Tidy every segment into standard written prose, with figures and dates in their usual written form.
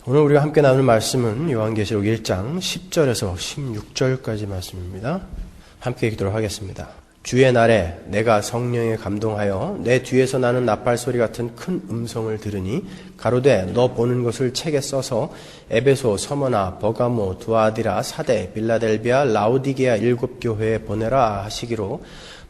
오늘 우리가 함께 나눌 말씀은 요한계시록 1장 10절에서 16절까지 말씀입니다. 함께 기도를 하겠습니다. 주의 날에 내가 성령에 감동하여 내 뒤에서 나는 나팔소리 같은 큰 음성을 들으니 가로되 너 보는 것을 책에 써서 에베소, 서머나, 버가모, 두아디라, 사대, 빌라델비아, 라오디게아 7교회에 보내라 하시기로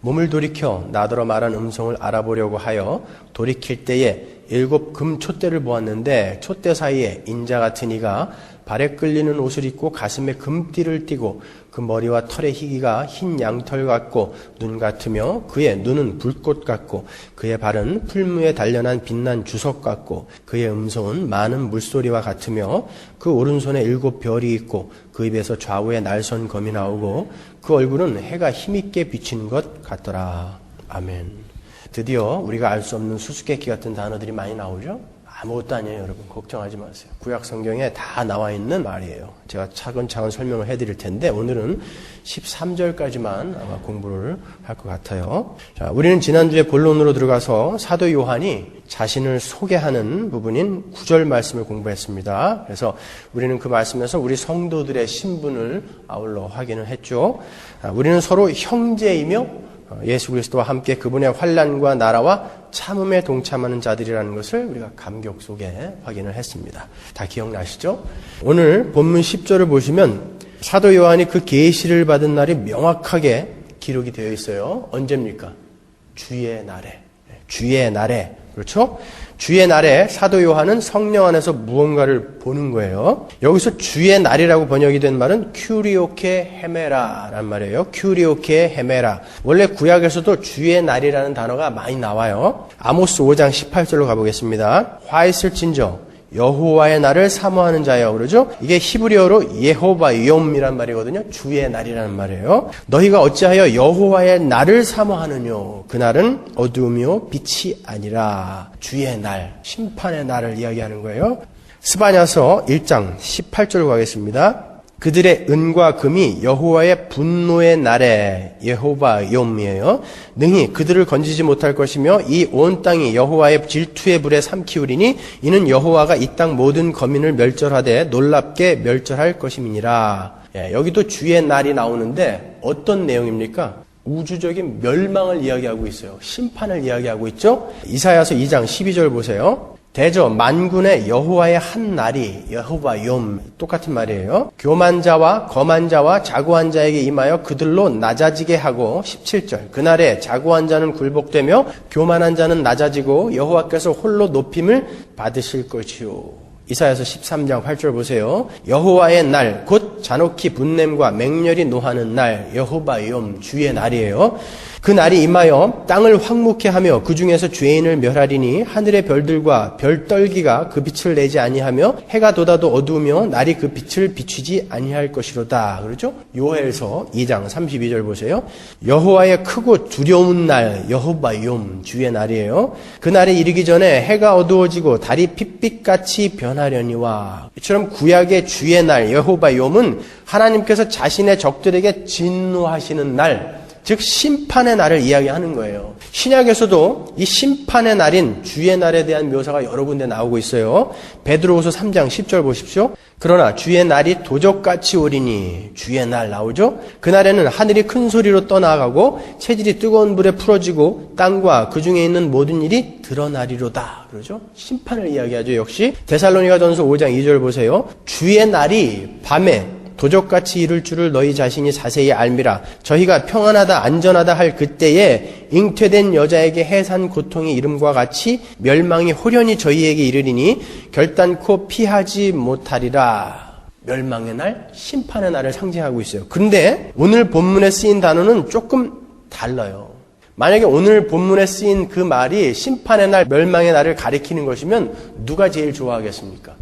몸을 돌이켜 나더러 말한 음성을 알아보려고 하여 돌이킬 때에 7 금 촛대를 보았는데 촛대 사이에 인자 같은 이가 발에 끌리는 옷을 입고 가슴에 금띠를 띠고 그 머리와 털의 희기가 흰 양털 같고 눈 같으며 그의 눈은 불꽃 같고 그의 발은 풀무에 단련한 빛난 주석 같고 그의 음성은 많은 물소리와 같으며 그 오른손에 7 별이 있고 그 입에서 좌우에 날선 검이 나오고 그 얼굴은 해가 힘있게 비친 것 같더라. 아멘. 드디어 우리가 알 수 없는 수수께끼 같은 단어들이 많이 나오죠? 아무것도 아니에요, 여러분. 걱정하지 마세요. 구약 성경에 다 나와 있는 말이에요. 제가 차근차근 설명을 해드릴 텐데 오늘은 13절까지만 아마 공부를 할 것 같아요. 자, 우리는 지난주에 본론으로 들어가서 사도 요한이 자신을 소개하는 부분인 9절 말씀을 공부했습니다. 그래서 우리는 그 말씀에서 우리 성도들의 신분을 아울러 확인을 했죠. 우리는 서로 형제이며 예수 그리스도와 함께 그분의 환난과 나라와 참음에 동참하는 자들이라는 것을 우리가 감격 속에 확인을 했습니다. 다 기억나시죠? 오늘 본문 10절을 보시면 사도 요한이 그 계시를 받은 날이 명확하게 기록이 되어 있어요. 언제입니까? 주의 날에. 주의 날에. 그렇죠? 주의 날에 사도 요한은 성령 안에서 무언가를 보는 거예요. 여기서 주의 날이라고 번역이 된 말은 큐리오케 헤메라란 말이에요. 큐리오케 헤메라. 원래 구약에서도 주의 날이라는 단어가 많이 나와요. 아모스 5장 18절로 가보겠습니다. 화 있을진저 여호와의 날을 사모하는 자여, 그러죠? 이게 히브리어로 예호바 욤이란 말이거든요. 주의 날이라는 말이에요. 너희가 어찌하여 여호와의 날을 사모하느뇨? 그날은 어두움이요 빛이 아니라 주의 날, 심판의 날을 이야기하는 거예요. 스바냐서 1장 18절 가겠습니다. 그들의 은과 금이 여호와의 분노의 날에, 예호바 욤이에요. 능히 그들을 건지지 못할 것이며 이 온 땅이 여호와의 질투의 불에 삼키우리니 이는 여호와가 이 땅 모든 거민을 멸절하되 놀랍게 멸절할 것임이니라. 여기도 주의 날이 나오는데 어떤 내용입니까? 우주적인 멸망을 이야기하고 있어요. 심판을 이야기하고 있죠. 이사야서 2장 12절 보세요. 대저 만군의 여호와의 한 날이, 여호바 욤, 똑같은 말이에요. 교만 자와 거만 자와 자고한 자에게 임하여 그들로 낮아지게 하고, 17절 그날에 자고한 자는 굴복되며 교만한 자는 낮아지고 여호와께서 홀로 높임을 받으실 것이요. 이사야서 13장 8절 보세요. 여호와의 날, 곧 잔혹히 분냄과 맹렬히 노하는 날, 여호바 욤, 주의 날이에요. 그 날이 임하여 땅을 황무케 하며 그 중에서 죄인을 멸하리니 하늘의 별들과 별떨기가 그 빛을 내지 아니하며 해가 돋아도 어두우며 날이 그 빛을 비추지 아니할 것이로다. 그렇죠? 요엘서 2장 32절 보세요. 여호와의 크고 두려운 날, 여호바 욤, 주의 날이에요. 그 날이 이르기 전에 해가 어두워지고 달이 핏빛같이 변하려니와. 이처럼 구약의 주의 날, 여호바 욤은 하나님께서 자신의 적들에게 진노하시는 날, 즉 심판의 날을 이야기하는 거예요. 신약에서도 이 심판의 날인 주의 날에 대한 묘사가 여러 군데 나오고 있어요. 베드로후서 3장 10절 보십시오. 그러나 주의 날이 도적같이 오리니, 주의 날 나오죠? 그날에는 하늘이 큰 소리로 떠나가고 체질이 뜨거운 불에 풀어지고 땅과 그 중에 있는 모든 일이 드러나리로다. 그러죠? 심판을 이야기하죠. 역시 데살로니가전서 5장 2절 보세요. 주의 날이 밤에 도적같이 이룰 줄을 너희 자신이 자세히 알미라. 저희가 평안하다 안전하다 할 그때에 잉태된 여자에게 해산 고통의 이름과 같이 멸망이 호련히 저희에게 이르리니 결단코 피하지 못하리라. 멸망의 날, 심판의 날을 상징하고 있어요. 그런데 오늘 본문에 쓰인 단어는 조금 달라요. 만약에 오늘 본문에 쓰인 그 말이 심판의 날, 멸망의 날을 가리키는 것이면 누가 제일 좋아하겠습니까?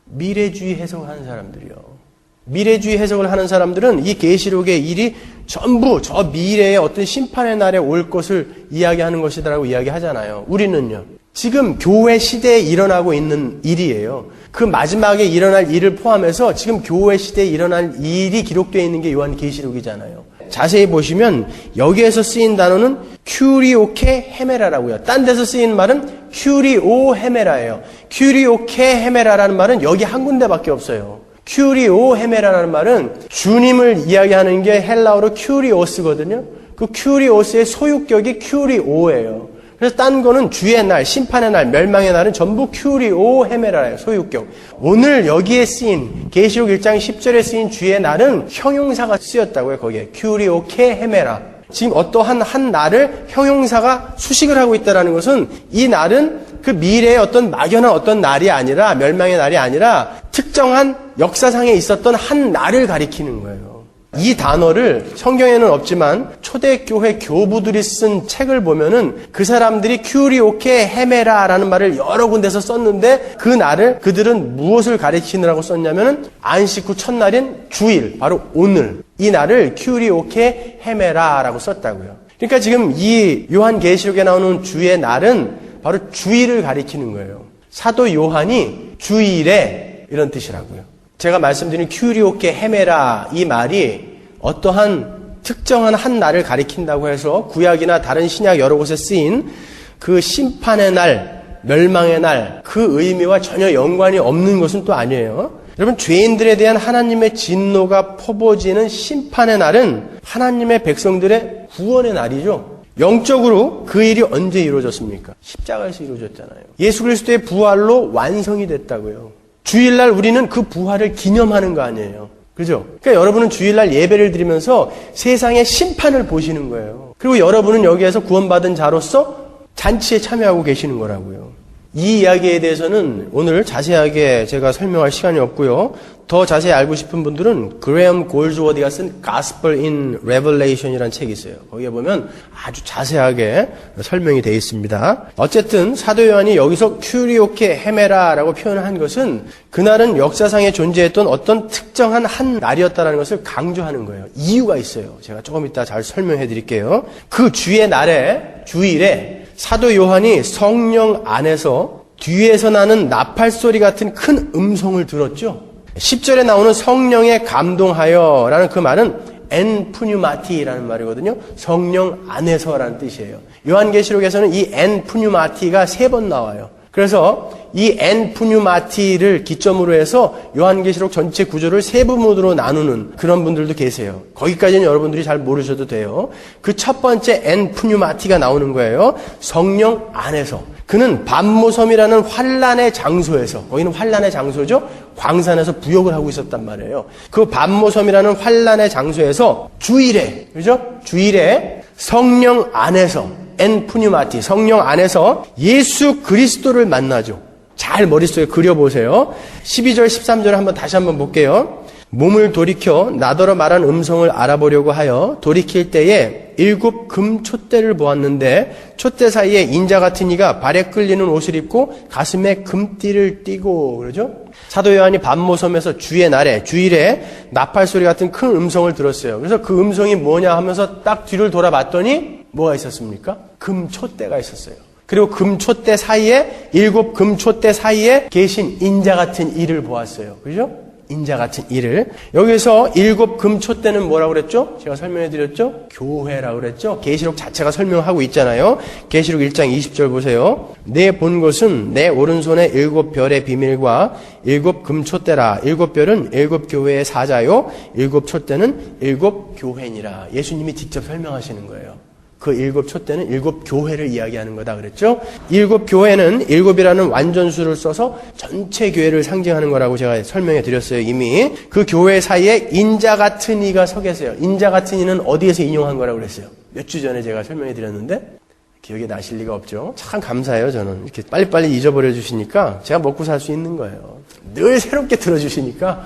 미래주의 해석하는 사람들이요. 미래주의 해석을 하는 사람들은 이 계시록의 일이 전부 저 미래의 어떤 심판의 날에 올 것을 이야기하는 것이다라고 이야기하잖아요. 우리는요, 지금 교회 시대에 일어나고 있는 일이에요. 그 마지막에 일어날 일을 포함해서 지금 교회 시대에 일어날 일이 기록되어 있는 게 요한계시록이잖아요. 자세히 보시면 여기에서 쓰인 단어는 큐리오케 헤메라라고요. 딴 데서 쓰인 말은 큐리오 헤메라예요. 큐리오케 헤메라라는 말은 여기 한 군데밖에 없어요. 큐리오 헤메라라는 말은 주님을 이야기하는 게 헬라어로 큐리오스거든요. 그 큐리오스의 소유격이 큐리오예요. 그래서 딴 거는 주의 날, 심판의 날, 멸망의 날은 전부 큐리오 헤메라예요. 소유격. 오늘 여기에 쓰인 계시록 1장 10절에 쓰인 주의 날은 형용사가 쓰였다고요. 거기에 큐리오케 헤메라. 지금 어떠한 한 날을 형용사가 수식을 하고 있다는 것은 이 날은 그 미래의 어떤 막연한 어떤 날이 아니라 멸망의 날이 아니라 특정한 역사상에 있었던 한 날을 가리키는 거예요. 이 단어를 성경에는 없지만 초대교회 교부들이 쓴 책을 보면은 그 사람들이 큐리오케 헤메라라는 말을 여러 군데서 썼는데 그 날을 그들은 무엇을 가리키느라고 썼냐면은 안식 후 첫날인 주일, 바로 오늘. 이 날을 큐리오케 헤메라라고 썼다고요. 그러니까 지금 이 요한계시록에 나오는 주의 날은 바로 주일을 가리키는 거예요. 사도 요한이 주일에 이런 뜻이라고요. 제가 말씀드린 큐리오케 헤메라 이 말이 어떠한 특정한 한 날을 가리킨다고 해서 구약이나 다른 신약 여러 곳에 쓰인 그 심판의 날, 멸망의 날, 그 의미와 전혀 연관이 없는 것은 또 아니에요. 여러분, 죄인들에 대한 하나님의 진노가 퍼부어지는 심판의 날은 하나님의 백성들의 구원의 날이죠. 영적으로 그 일이 언제 이루어졌습니까? 십자가에서 이루어졌잖아요. 예수 그리스도의 부활로 완성이 됐다고요. 주일날 우리는 그 부활을 기념하는 거 아니에요. 그죠? 그러니까 여러분은 주일날 예배를 드리면서 세상의 심판을 보시는 거예요. 그리고 여러분은 여기에서 구원받은 자로서 잔치에 참여하고 계시는 거라고요. 이 이야기에 대해서는 오늘 자세하게 제가 설명할 시간이 없고요. 더 자세히 알고 싶은 분들은 그레엄 골즈워디가 쓴 Gospel in Revelation이라는 책이 있어요. 거기에 보면 아주 자세하게 설명이 되어 있습니다. 어쨌든 사도 요한이 여기서 큐리오케 헤메라라고 표현을 한 것은 그날은 역사상에 존재했던 어떤 특정한 한 날이었다는 것을 강조하는 거예요. 이유가 있어요. 제가 조금 이따 잘 설명해 드릴게요. 그 주의 날에, 주일에 사도 요한이 성령 안에서 뒤에서 나는 나팔 소리 같은 큰 음성을 들었죠. 10절에 나오는 성령에 감동하여 라는 그 말은 엔 푸뉴마티라는 말이거든요. 성령 안에서라는 뜻이에요. 요한계시록에서는 이 엔 푸뉴마티가 3번 나와요. 그래서 이 엔 푸뉴마티를 기점으로 해서 요한계시록 전체 구조를 3부문으로 나누는 그런 분들도 계세요. 거기까지는 여러분들이 잘 모르셔도 돼요. 그 첫 번째 엔 푸뉴마티가 나오는 거예요. 성령 안에서. 그는 반모섬이라는 환란의 장소에서, 거기는 환란의 장소죠. 광산에서 부역을 하고 있었단 말이에요. 그 반모섬이라는 환란의 장소에서 주일에, 그죠? 주일에 성령 안에서 엔 푸뉴마티, 성령 안에서 예수 그리스도를 만나죠. 잘 머릿속에 그려보세요. 12절, 13절 한번 다시 한번 볼게요. 몸을 돌이켜 나더러 말한 음성을 알아보려고 하여 돌이킬 때에 7 금촛대를 보았는데 촛대 사이에 인자 같은 이가 발에 끌리는 옷을 입고 가슴에 금띠를 띠고 그러죠. 사도 요한이 반모섬에서 주의 날에 주일에 나팔 소리 같은 큰 음성을 들었어요. 그래서 그 음성이 뭐냐 하면서 딱 뒤를 돌아봤더니 뭐가 있었습니까? 금촛대가 있었어요. 그리고 금촛대 사이에 7 금촛대 사이에 계신 인자 같은 이를 보았어요. 그죠? 인자 같은 이를. 여기서 7 금촛대는 뭐라고 그랬죠? 제가 설명해 드렸죠? 교회라고 그랬죠? 계시록 자체가 설명하고 있잖아요. 계시록 1장 20절 보세요. 내 본 것은 내 오른손에 7 별의 비밀과 7 금촛대라. 7 별은 7 교회의 사자요. 7 촛대는 7 교회니라. 예수님이 직접 설명하시는 거예요. 그 7 촛대는 7 교회를 이야기하는 거다 그랬죠? 7 교회는 7이라는 완전수를 써서 전체 교회를 상징하는 거라고 제가 설명해 드렸어요, 이미. 그 교회 사이에 인자 같은 이가 서 계세요. 인자 같은 이는 어디에서 인용한 거라고 그랬어요? 몇 주 전에 제가 설명해 드렸는데 기억이 나실 리가 없죠? 참 감사해요, 저는. 이렇게 빨리빨리 잊어버려 주시니까 제가 먹고 살 수 있는 거예요. 늘 새롭게 들어주시니까.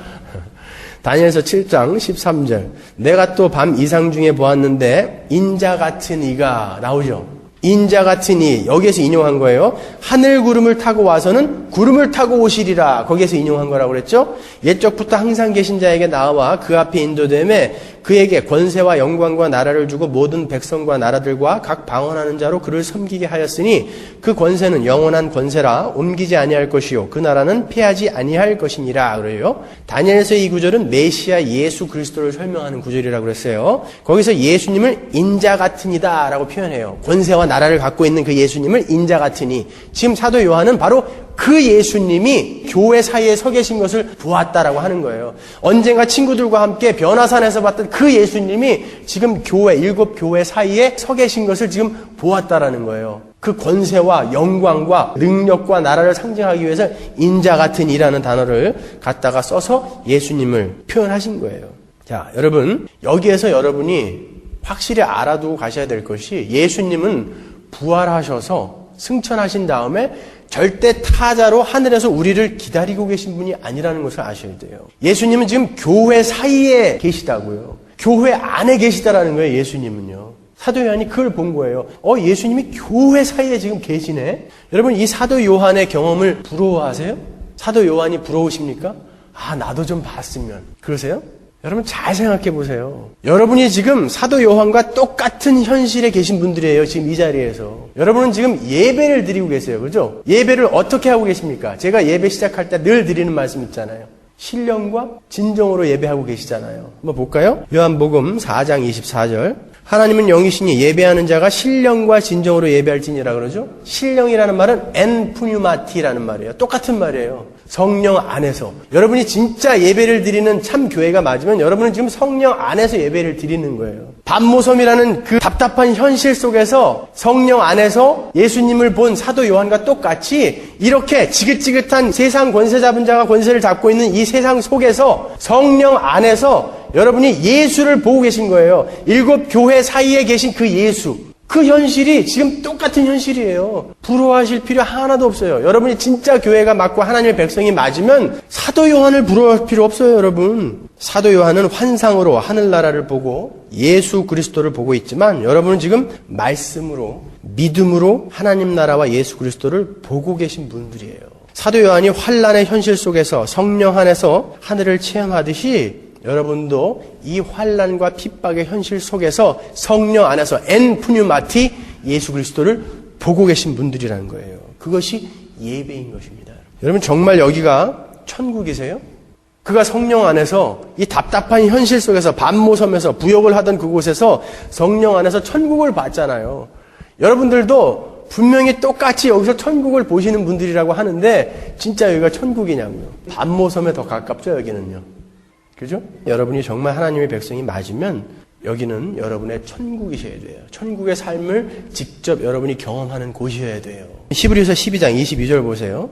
다니엘서 7장 13절. 내가 또 밤 이상 중에 보았는데 인자 같은 이가 나오죠. 인자 같으니 여기에서 인용한 거예요. 하늘 구름을 타고 와서는 구름을 타고 오시리라. 거기에서 인용한 거라고 그랬죠. 옛적부터 항상 계신 자에게 나와 그 앞에 인도됨에 그에게 권세와 영광과 나라를 주고 모든 백성과 나라들과 각 방언하는 자로 그를 섬기게 하였으니 그 권세는 영원한 권세라 옮기지 아니할 것이요 그 나라는 패하지 아니할 것이니라. 그래요. 다니엘서 이 구절은 메시아 예수 그리스도를 설명하는 구절이라고 그랬어요. 거기서 예수님을 인자 같으니다 라고 표현해요. 권세와 나라를 갖고 있는 그 예수님을 인자 같으니, 지금 사도 요한은 바로 그 예수님이 교회 사이에 서 계신 것을 보았다라고 하는 거예요. 언젠가 친구들과 함께 변화산에서 봤던 그 예수님이 지금 교회, 7교회 사이에 서 계신 것을 지금 보았다라는 거예요. 그 권세와 영광과 능력과 나라를 상징하기 위해서 인자 같은 이라는 단어를 갖다가 써서 예수님을 표현하신 거예요. 자, 여러분, 여기에서 여러분이 확실히 알아두고 가셔야 될 것이, 예수님은 부활하셔서 승천하신 다음에 절대 타자로 하늘에서 우리를 기다리고 계신 분이 아니라는 것을 아셔야 돼요. 예수님은 지금 교회 사이에 계시다고요. 교회 안에 계시다라는 거예요, 예수님은요. 사도 요한이 그걸 본 거예요. 예수님이 교회 사이에 지금 계시네? 여러분, 이 사도 요한의 경험을 부러워하세요? 사도 요한이 부러우십니까? 나도 좀 봤으면. 그러세요? 여러분 잘 생각해 보세요. 여러분이 지금 사도 요한과 똑같은 현실에 계신 분들이에요. 지금 이 자리에서. 여러분은 지금 예배를 드리고 계세요. 그죠? 예배를 어떻게 하고 계십니까? 제가 예배 시작할 때 늘 드리는 말씀 있잖아요. 신령과 진정으로 예배하고 계시잖아요. 한번 볼까요? 요한복음 4장 24절. 하나님은 영이시니 예배하는 자가 신령과 진정으로 예배할지니라 그러죠? 신령이라는 말은 엔푸뉴마티라는 말이에요. 똑같은 말이에요. 성령 안에서. 여러분이 진짜 예배를 드리는 참 교회가 맞으면 여러분은 지금 성령 안에서 예배를 드리는 거예요. 반모섬이라는 그 답답한 현실 속에서 성령 안에서 예수님을 본 사도 요한과 똑같이 이렇게 지긋지긋한 세상 권세 잡은 자가 권세를 잡고 있는 이 세상 속에서 성령 안에서 여러분이 예수를 보고 계신 거예요. 7교회 사이에 계신 그 예수. 그 현실이 지금 똑같은 현실이에요. 부러워하실 필요 하나도 없어요. 여러분이 진짜 교회가 맞고 하나님의 백성이 맞으면 사도 요한을 부러워할 필요 없어요, 여러분. 사도 요한은 환상으로 하늘나라를 보고 예수 그리스도를 보고 있지만 여러분은 지금 말씀으로, 믿음으로 하나님 나라와 예수 그리스도를 보고 계신 분들이에요. 사도 요한이 환란의 현실 속에서 성령 안에서 하늘을 체험하듯이 여러분도 이 환란과 핍박의 현실 속에서 성령 안에서 엔푸뉴마티 예수 그리스도를 보고 계신 분들이라는 거예요. 그것이 예배인 것입니다. 여러분 정말 여기가 천국이세요? 그가 성령 안에서 이 답답한 현실 속에서 반모섬에서 부역을 하던 그곳에서 성령 안에서 천국을 봤잖아요. 여러분들도 분명히 똑같이 여기서 천국을 보시는 분들이라고 하는데 진짜 여기가 천국이냐고요. 반모섬에 더 가깝죠, 여기는요. 그죠? 여러분이 정말 하나님의 백성이 맞으면 여기는 여러분의 천국이셔야 돼요. 천국의 삶을 직접 여러분이 경험하는 곳이어야 돼요. 히브리서 12장 22절 보세요.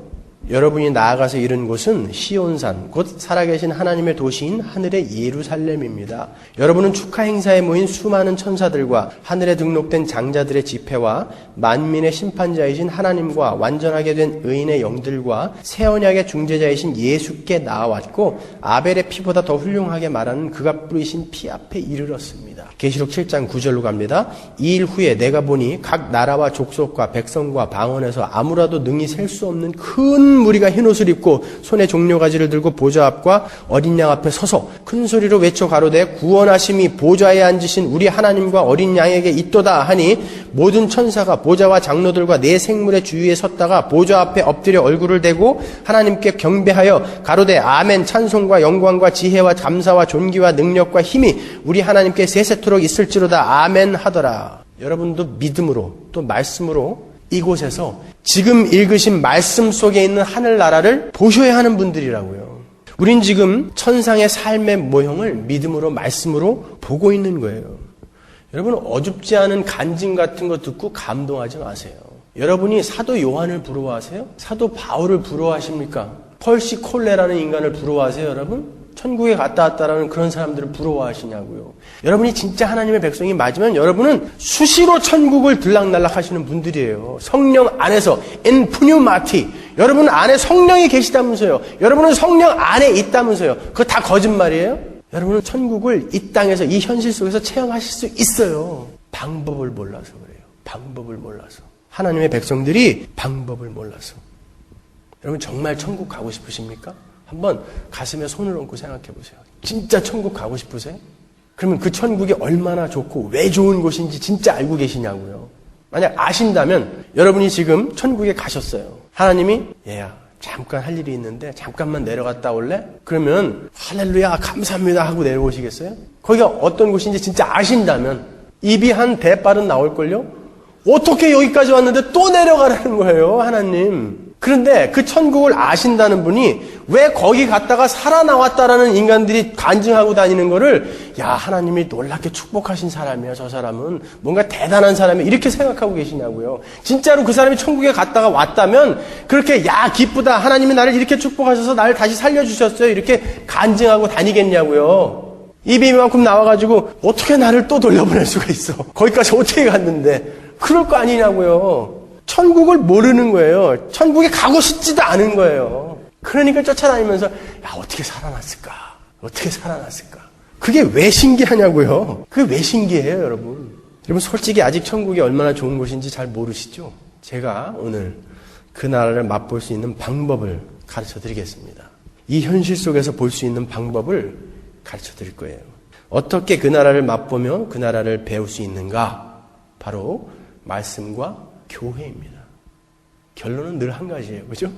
여러분이 나아가서 이른 곳은 시온산, 곧 살아계신 하나님의 도시인 하늘의 예루살렘입니다. 여러분은 축하 행사에 모인 수많은 천사들과 하늘에 등록된 장자들의 집회와 만민의 심판자이신 하나님과 완전하게 된 의인의 영들과 새 언약의 중재자이신 예수께 나아왔고 아벨의 피보다 더 훌륭하게 말하는 그가 뿌리신 피 앞에 이르렀습니다. 계시록 7장 9절로 갑니다. 이 일 후에 내가 보니 각 나라와 족속과 백성과 방언에서 아무라도 능히 셀 수 없는 큰 무리가 흰옷을 입고 손에 종려가지를 들고 보좌 앞과 어린 양 앞에 서서 큰 소리로 외쳐 가로되 구원하심이 보좌에 앉으신 우리 하나님과 어린 양에게 있도다 하니 모든 천사가 보좌와 장로들과 네 생물의 주위에 섰다가 보좌 앞에 엎드려 얼굴을 대고 하나님께 경배하여 가로되 아멘. 찬송과 영광과 지혜와 감사와 존귀와 능력과 힘이 우리 하나님께 세세토록 있을지로다 아멘 하더라. 여러분도 믿음으로 또 말씀으로 이곳에서 지금 읽으신 말씀 속에 있는 하늘나라를 보셔야 하는 분들이라고요. 우린 지금 천상의 삶의 모형을 믿음으로 말씀으로 보고 있는 거예요. 여러분 어줍지 않은 간증 같은 거 듣고 감동하지 마세요. 여러분이 사도 요한을 부러워하세요? 사도 바울을 부러워하십니까? 펄시 콜레라는 인간을 부러워하세요, 여러분? 천국에 갔다 왔다라는 그런 사람들을 부러워하시냐고요. 여러분이 진짜 하나님의 백성이 맞으면 여러분은 수시로 천국을 들락날락 하시는 분들이에요. 성령 안에서 엔푸뉴마티. 여러분 안에 성령이 계시다면서요. 여러분은 성령 안에 있다면서요. 그거 다 거짓말이에요? 여러분은 천국을 이 땅에서 이 현실 속에서 체험하실 수 있어요. 방법을 몰라서 그래요. 방법을 몰라서. 하나님의 백성들이 방법을 몰라서. 여러분 정말 천국 가고 싶으십니까? 한번 가슴에 손을 얹고 생각해 보세요. 진짜 천국 가고 싶으세요? 그러면 그 천국이 얼마나 좋고 왜 좋은 곳인지 진짜 알고 계시냐고요. 만약 아신다면 여러분이 지금 천국에 가셨어요. 하나님이 얘야 잠깐 할 일이 있는데 잠깐만 내려갔다 올래? 그러면 할렐루야 감사합니다 하고 내려오시겠어요? 거기가 어떤 곳인지 진짜 아신다면 입이 한 대빠른 나올걸요? 어떻게 여기까지 왔는데 또 내려가라는 거예요, 하나님. 그런데 그 천국을 아신다는 분이 왜 거기 갔다가 살아나왔다라는 인간들이 간증하고 다니는 거를 야, 하나님이 놀랍게 축복하신 사람이야, 저 사람은. 뭔가 대단한 사람이야. 이렇게 생각하고 계시냐고요. 진짜로 그 사람이 천국에 갔다가 왔다면 그렇게 야, 기쁘다. 하나님이 나를 이렇게 축복하셔서 나를 다시 살려주셨어요. 이렇게 간증하고 다니겠냐고요. 입이 이만큼 나와가지고 어떻게 나를 또 돌려보낼 수가 있어. 거기까지 어떻게 갔는데. 그럴 거 아니냐고요. 천국을 모르는 거예요. 천국에 가고 싶지도 않은 거예요. 그러니까 쫓아다니면서 야 어떻게 살아났을까? 어떻게 살아났을까? 그게 왜 신기하냐고요. 그게 왜 신기해요, 여러분? 여러분 솔직히 아직 천국이 얼마나 좋은 곳인지 잘 모르시죠? 제가 오늘 그 나라를 맛볼 수 있는 방법을 가르쳐 드리겠습니다. 이 현실 속에서 볼 수 있는 방법을 가르쳐 드릴 거예요. 어떻게 그 나라를 맛보며 그 나라를 배울 수 있는가? 바로 말씀과 교회입니다. 결론은 늘 한 가지예요. 그죠?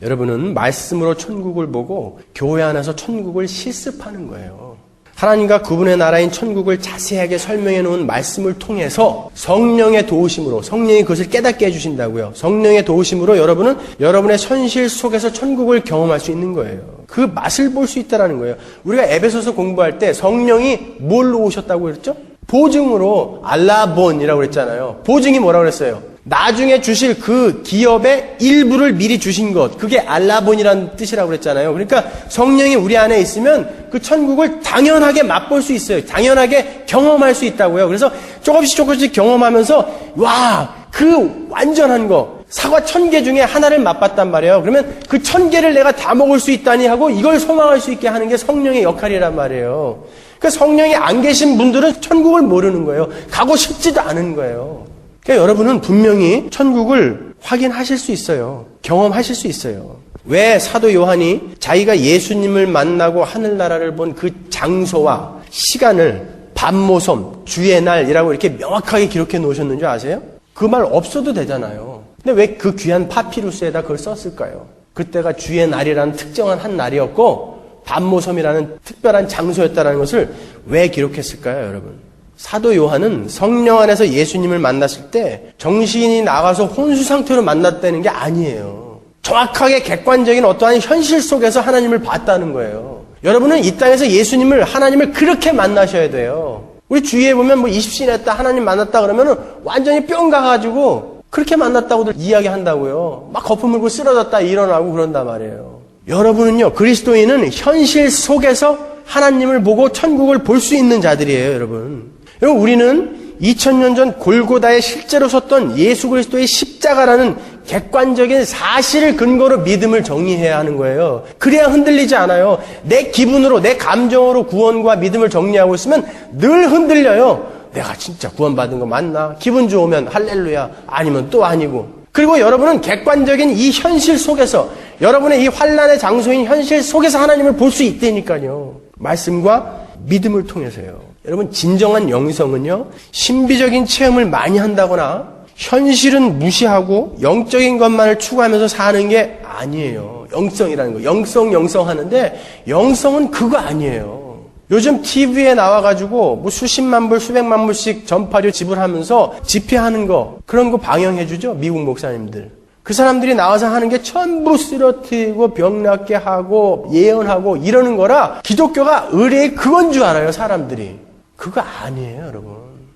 여러분은 말씀으로 천국을 보고 교회 안에서 천국을 실습하는 거예요. 하나님과 그분의 나라인 천국을 자세하게 설명해 놓은 말씀을 통해서 성령의 도우심으로 성령이 그것을 깨닫게 해주신다고요. 성령의 도우심으로 여러분은 여러분의 현실 속에서 천국을 경험할 수 있는 거예요. 그 맛을 볼 수 있다는 거예요. 우리가 에베소서 공부할 때 성령이 뭘로 오셨다고 그랬죠? 보증으로 알라본이라고 그랬잖아요. 보증이 뭐라고 그랬어요? 나중에 주실 그 기업의 일부를 미리 주신 것. 그게 알라본이라는 뜻이라고 그랬잖아요. 그러니까 성령이 우리 안에 있으면 그 천국을 당연하게 맛볼 수 있어요. 당연하게 경험할 수 있다고요. 그래서 조금씩 경험하면서 와, 그 완전한 거. 사과 1000개 중에 하나를 맛봤단 말이에요. 그러면 그 1000개를 내가 다 먹을 수 있다니 하고 이걸 소망할 수 있게 하는 게 성령의 역할이란 말이에요. 그러니까 성령이 안 계신 분들은 천국을 모르는 거예요. 가고 싶지도 않은 거예요. 그러니까 여러분은 분명히 천국을 확인하실 수 있어요. 경험하실 수 있어요. 왜 사도 요한이 자기가 예수님을 만나고 하늘나라를 본 그 장소와 시간을 밤모섬, 주의 날이라고 이렇게 명확하게 기록해 놓으셨는지 아세요? 그 말 없어도 되잖아요. 근데 왜 그 귀한 파피루스에다 그걸 썼을까요? 그때가 주의 날이라는 특정한 한 날이었고 밤모섬이라는 특별한 장소였다는 것을 왜 기록했을까요, 여러분? 사도 요한은 성령 안에서 예수님을 만났을 때 정신이 나가서 혼수 상태로 만났다는 게 아니에요. 정확하게 객관적인 어떠한 현실 속에서 하나님을 봤다는 거예요. 여러분은 이 땅에서 예수님을, 하나님을 그렇게 만나셔야 돼요. 우리 주위에 보면 뭐 20신 했다, 하나님 만났다 그러면은 완전히 뿅 가가지고 그렇게 만났다고들 이야기한다고요. 막 거품 물고 쓰러졌다 일어나고 그런단 말이에요. 여러분은요, 그리스도인은 현실 속에서 하나님을 보고 천국을 볼 수 있는 자들이에요, 여러분. 여러분, 우리는 2000년 전 골고다에 실제로 섰던 예수 그리스도의 십자가라는 객관적인 사실을 근거로 믿음을 정리해야 하는 거예요. 그래야 흔들리지 않아요. 내 기분으로, 내 감정으로 구원과 믿음을 정리하고 있으면 늘 흔들려요. 내가 진짜 구원받은 거 맞나? 기분 좋으면 할렐루야, 아니면 또 아니고. 그리고 여러분은 객관적인 이 현실 속에서, 여러분의 이 환난의 장소인 현실 속에서 하나님을 볼 수 있다니까요. 말씀과 믿음을 통해서요. 여러분, 진정한 영성은요, 신비적인 체험을 많이 한다거나 현실은 무시하고 영적인 것만을 추구하면서 사는 게 아니에요. 영성이라는 거. 영성 하는데 영성은 그거 아니에요. 요즘 TV에 나와가지고 뭐 수십만 불, 수백만 불씩 전파료 지불하면서 집회하는 거, 그런 거 방영해주죠, 미국 목사님들. 그 사람들이 나와서 하는 게 전부 쓰러뜨리고 병 낫게 하고 예언하고 이러는 거라 기독교가 의뢰의 그건 줄 알아요, 사람들이. 그거 아니에요, 여러분.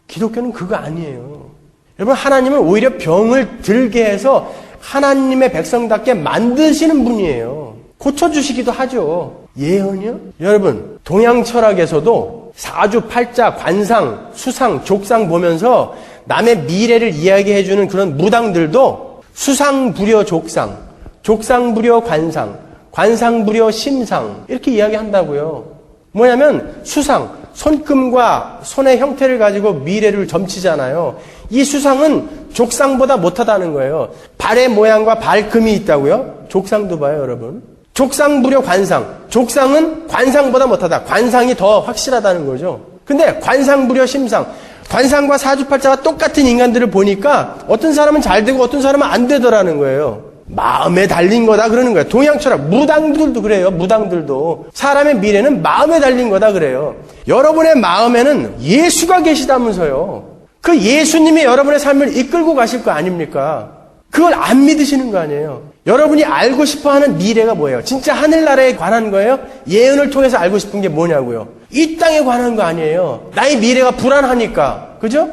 기독교는 그거 아니에요. 여러분, 하나님은 오히려 병을 들게 해서 하나님의 백성답게 만드시는 분이에요. 고쳐주시기도 하죠. 예언이요? 여러분, 동양 철학에서도 사주팔자, 관상, 수상, 족상 보면서 남의 미래를 이야기해주는 그런 무당들도 수상부려 족상, 족상부려 관상, 관상부려 심상 이렇게 이야기한다고요. 뭐냐면 수상, 손금과 손의 형태를 가지고 미래를 점치잖아요. 이 수상은 족상보다 못하다는 거예요. 발의 모양과 발금이 있다고요? 족상도 봐요, 여러분. 족상부려 관상. 족상은 관상보다 못하다. 관상이 더 확실하다는 거죠. 근데 관상부려 심상. 관상과 사주팔자가 똑같은 인간들을 보니까 어떤 사람은 잘 되고 어떤 사람은 안 되더라는 거예요. 마음에 달린 거다 그러는 거예요. 동양철학, 무당들도 그래요. 무당들도. 사람의 미래는 마음에 달린 거다 그래요. 여러분의 마음에는 예수가 계시다면서요. 그 예수님이 여러분의 삶을 이끌고 가실 거 아닙니까? 그걸 안 믿으시는 거 아니에요. 여러분이 알고 싶어하는 미래가 뭐예요? 진짜 하늘나라에 관한 거예요? 예언을 통해서 알고 싶은 게 뭐냐고요? 이 땅에 관한 거 아니에요. 나의 미래가 불안하니까. 그죠?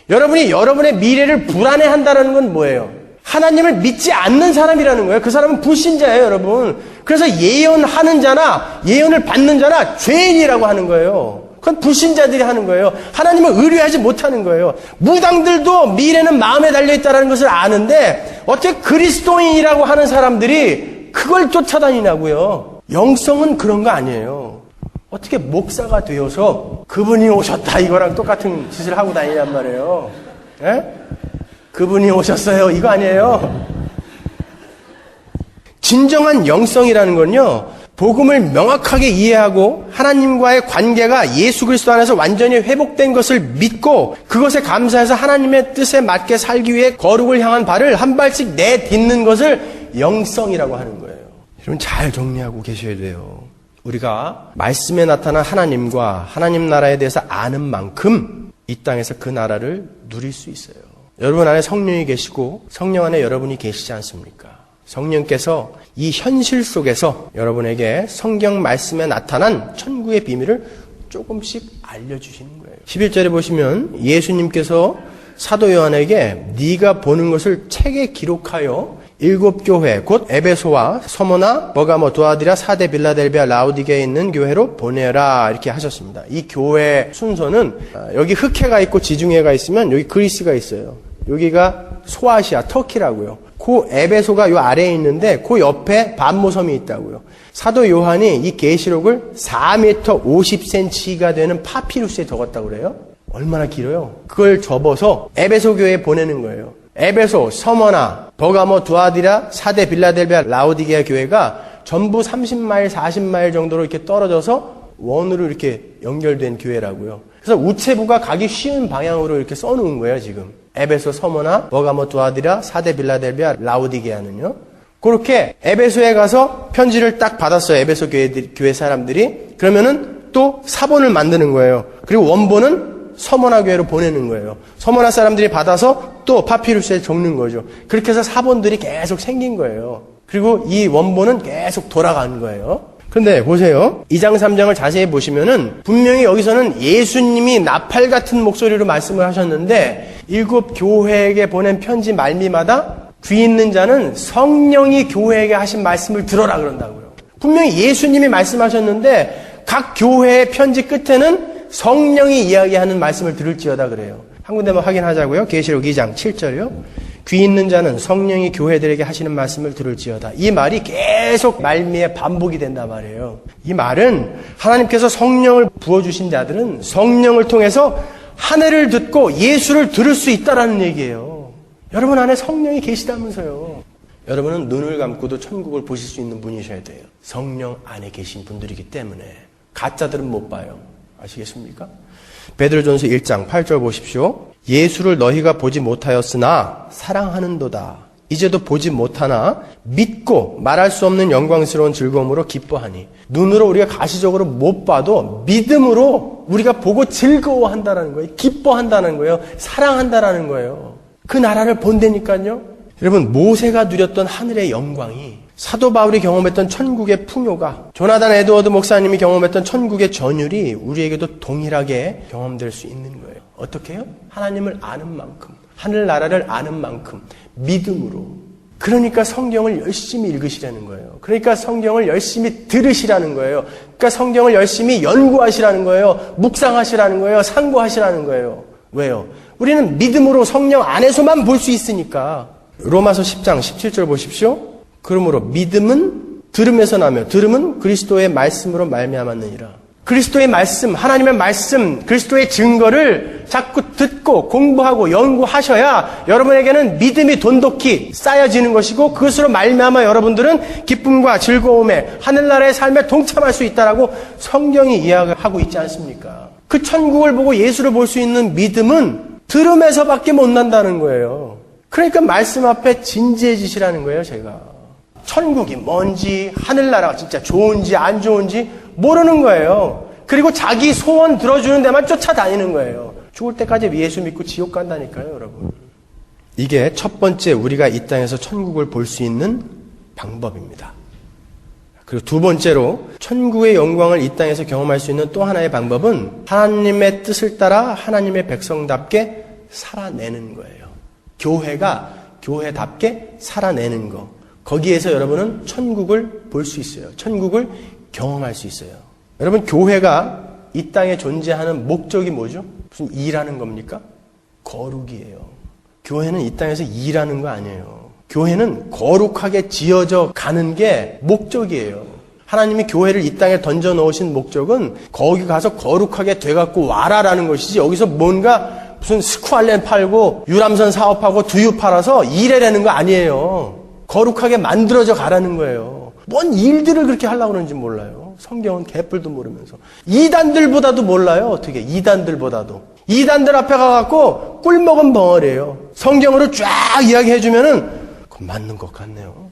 여러분이 여러분의 미래를 불안해한다는 건 뭐예요? 하나님을 믿지 않는 사람이라는 거예요. 그 사람은 불신자예요, 여러분. 그래서 예언하는 자나 예언을 받는 자나 죄인이라고 하는 거예요. 그건 불신자들이 하는 거예요. 하나님을 의뢰하지 못하는 거예요. 무당들도 미래는 마음에 달려있다는 것을 아는데 어떻게 그리스도인이라고 하는 사람들이 그걸 쫓아다니냐고요. 영성은 그런 거 아니에요. 어떻게 목사가 되어서 그분이 오셨다 이거랑 똑같은 짓을 하고 다니냔 말이에요. 예? 그분이 오셨어요 이거 아니에요. 진정한 영성이라는 건요, 복음을 명확하게 이해하고 하나님과의 관계가 예수 그리스도 안에서 완전히 회복된 것을 믿고 그것에 감사해서 하나님의 뜻에 맞게 살기 위해 거룩을 향한 발을 한 발씩 내딛는 것을 영성이라고 하는 거예요. 여러분 잘 정리하고 계셔야 돼요. 우리가 말씀에 나타난 하나님과 하나님 나라에 대해서 아는 만큼 이 땅에서 그 나라를 누릴 수 있어요. 여러분 안에 성령이 계시고 성령 안에 여러분이 계시지 않습니까? 성령께서 이 현실 속에서 여러분에게 성경 말씀에 나타난 천국의 비밀을 조금씩 알려주시는 거예요. 11절에 보시면 예수님께서 사도 요한에게 네가 보는 것을 책에 기록하여 7 교회 곧 에베소와 서모나 버가모 두아디라 사데 빌라델비아 라우디게에 있는 교회로 보내라 이렇게 하셨습니다. 이 교회 순서는 여기 흑해가 있고 지중해가 있으면 여기 그리스가 있어요. 여기가 소아시아 터키라고요. 그 에베소가 요 아래에 있는데 그 옆에 반모섬이 있다고요. 사도 요한이 이 계시록을 4m 50cm가 되는 파피루스에 적었다고 그래요. 얼마나 길어요? 그걸 접어서 에베소 교회에 보내는 거예요. 에베소, 서머나, 버가모, 두아디라, 사데, 빌라델비아, 라우디게아 교회가 전부 30마일, 40마일 정도로 이렇게 떨어져서 원으로 이렇게 연결된 교회라고요. 그래서 우체부가 가기 쉬운 방향으로 이렇게 써놓은 거예요, 지금. 에베소, 서머나, 버가모, 두아디라, 사데, 빌라델비아, 라우디게아는요. 그렇게 에베소에 가서 편지를 딱 받았어요. 에베소 교회 사람들이. 그러면은 또 사본을 만드는 거예요. 그리고 원본은 서머나 교회로 보내는 거예요. 서머나 사람들이 받아서 또 파피루스에 적는 거죠. 그렇게 해서 사본들이 계속 생긴 거예요. 그리고 이 원본은 계속 돌아가는 거예요. 근데 보세요. 2장 3장을 자세히 보시면은 분명히 여기서는 예수님이 나팔 같은 목소리로 말씀을 하셨는데 7 교회에게 보낸 편지 말미마다 귀 있는 자는 성령이 교회에게 하신 말씀을 들어라 그런다고요. 분명히 예수님이 말씀하셨는데 각 교회의 편지 끝에는 성령이 이야기하는 말씀을 들을지어다 그래요. 한 군데만 확인하자고요. 계시록 2장 7절이요. 귀 있는 자는 성령이 교회들에게 하시는 말씀을 들을지어다. 이 말이 계속 말미에 반복이 된단 말이에요. 이 말은 하나님께서 성령을 부어주신 자들은 성령을 통해서 하늘을 듣고 예수를 들을 수 있다라는 얘기예요. 여러분 안에 성령이 계시다면서요. 여러분은 눈을 감고도 천국을 보실 수 있는 분이셔야 돼요. 성령 안에 계신 분들이기 때문에. 가짜들은 못 봐요. 아시겠습니까? 베드로전서 1장 8절 보십시오. 예수를 너희가 보지 못하였으나 사랑하는도다. 이제도 보지 못하나 믿고 말할 수 없는 영광스러운 즐거움으로 기뻐하니. 눈으로 우리가 가시적으로 못 봐도 믿음으로 우리가 보고 즐거워한다는 거예요. 기뻐한다는 거예요. 사랑한다는 거예요. 그 나라를 본다니까요. 여러분 모세가 누렸던 하늘의 영광이 사도 바울이 경험했던 천국의 풍요가 조나단 에드워드 목사님이 경험했던 천국의 전율이 우리에게도 동일하게 경험될 수 있는 거예요. 어떻게 해요? 하나님을 아는 만큼, 하늘나라를 아는 만큼 믿음으로. 그러니까 성경을 열심히 읽으시라는 거예요. 그러니까 성경을 열심히 들으시라는 거예요. 그러니까 성경을 열심히 연구하시라는 거예요. 묵상하시라는 거예요. 상고하시라는 거예요. 왜요? 우리는 믿음으로 성령 안에서만 볼 수 있으니까. 로마서 10장 17절 보십시오. 그러므로 믿음은 들음에서 나며 들음은 그리스도의 말씀으로 말미암았느니라. 그리스도의 말씀, 하나님의 말씀, 그리스도의 증거를 자꾸 듣고 공부하고 연구하셔야 여러분에게는 믿음이 돈독히 쌓여지는 것이고 그것으로 말미암아 여러분들은 기쁨과 즐거움에 하늘나라의 삶에 동참할 수 있다라고 성경이 이야기하고 있지 않습니까? 그 천국을 보고 예수를 볼 수 있는 믿음은 들음에서밖에 못 난다는 거예요. 그러니까 말씀 앞에 진지해지시라는 거예요, 제가. 천국이 뭔지, 하늘나라가 진짜 좋은지 안 좋은지 모르는 거예요. 그리고 자기 소원 들어주는 데만 쫓아다니는 거예요. 죽을 때까지 예수 믿고 지옥 간다니까요, 여러분. 이게 첫 번째 우리가 이 땅에서 천국을 볼 수 있는 방법입니다. 그리고 두 번째로 천국의 영광을 이 땅에서 경험할 수 있는 또 하나의 방법은 하나님의 뜻을 따라 하나님의 백성답게 살아내는 거예요. 교회가 교회답게 살아내는 거. 거기에서 여러분은 천국을 볼 수 있어요. 천국을 경험할 수 있어요. 여러분, 교회가 이 땅에 존재하는 목적이 뭐죠? 무슨 일하는 겁니까? 거룩이에요. 교회는 이 땅에서 일하는 거 아니에요. 교회는 거룩하게 지어져 가는 게 목적이에요. 하나님이 교회를 이 땅에 던져 넣으신 목적은 거기 가서 거룩하게 돼갖고 와라라는 것이지, 여기서 뭔가 무슨 스쿠알렌 팔고 유람선 사업하고 두유 팔아서 일해라는 거 아니에요. 거룩하게 만들어져 가라는 거예요. 뭔 일들을 그렇게 하려고 그러는지 몰라요. 성경은 개뿔도 모르면서. 이단들보다도 몰라요. 어떻게 이단들보다도. 이단들 앞에 가갖고 꿀먹은 벙어리예요. 성경으로 쫙 이야기해주면은 그건 맞는 것 같네요.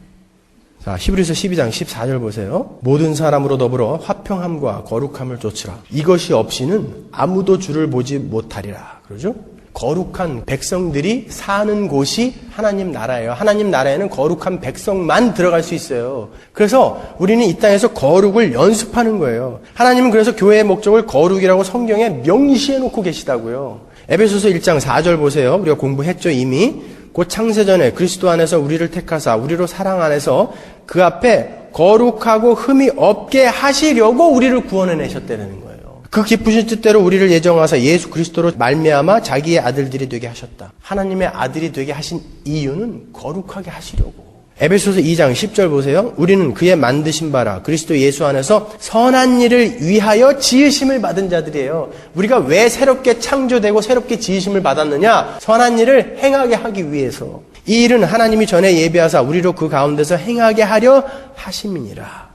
자, 히브리서 12장 14절 보세요. 모든 사람으로 더불어 화평함과 거룩함을 좇으라. 이것이 없이는 아무도 주를 보지 못하리라. 그러죠? 거룩한 백성들이 사는 곳이 하나님 나라예요. 하나님 나라에는 거룩한 백성만 들어갈 수 있어요. 그래서 우리는 이 땅에서 거룩을 연습하는 거예요. 하나님은 그래서 교회의 목적을 거룩이라고 성경에 명시해 놓고 계시다고요. 에베소서 1장 4절 보세요. 우리가 공부했죠, 이미. 곧 창세전에 그리스도 안에서 우리를 택하사 우리로 사랑 안에서 그 앞에 거룩하고 흠이 없게 하시려고 우리를 구원해내셨다는 거예요. 그 기쁘신 뜻대로 우리를 예정하사 예수 그리스도로 말미암아 자기의 아들들이 되게 하셨다. 하나님의 아들이 되게 하신 이유는 거룩하게 하시려고. 에베소서 2장 10절 보세요. 우리는 그의 만드신 바라 그리스도 예수 안에서 선한 일을 위하여 지으심을 받은 자들이에요. 우리가 왜 새롭게 창조되고 새롭게 지으심을 받았느냐? 선한 일을 행하게 하기 위해서. 이 일은 하나님이 전에 예비하사 우리로 그 가운데서 행하게 하려 하심이니라.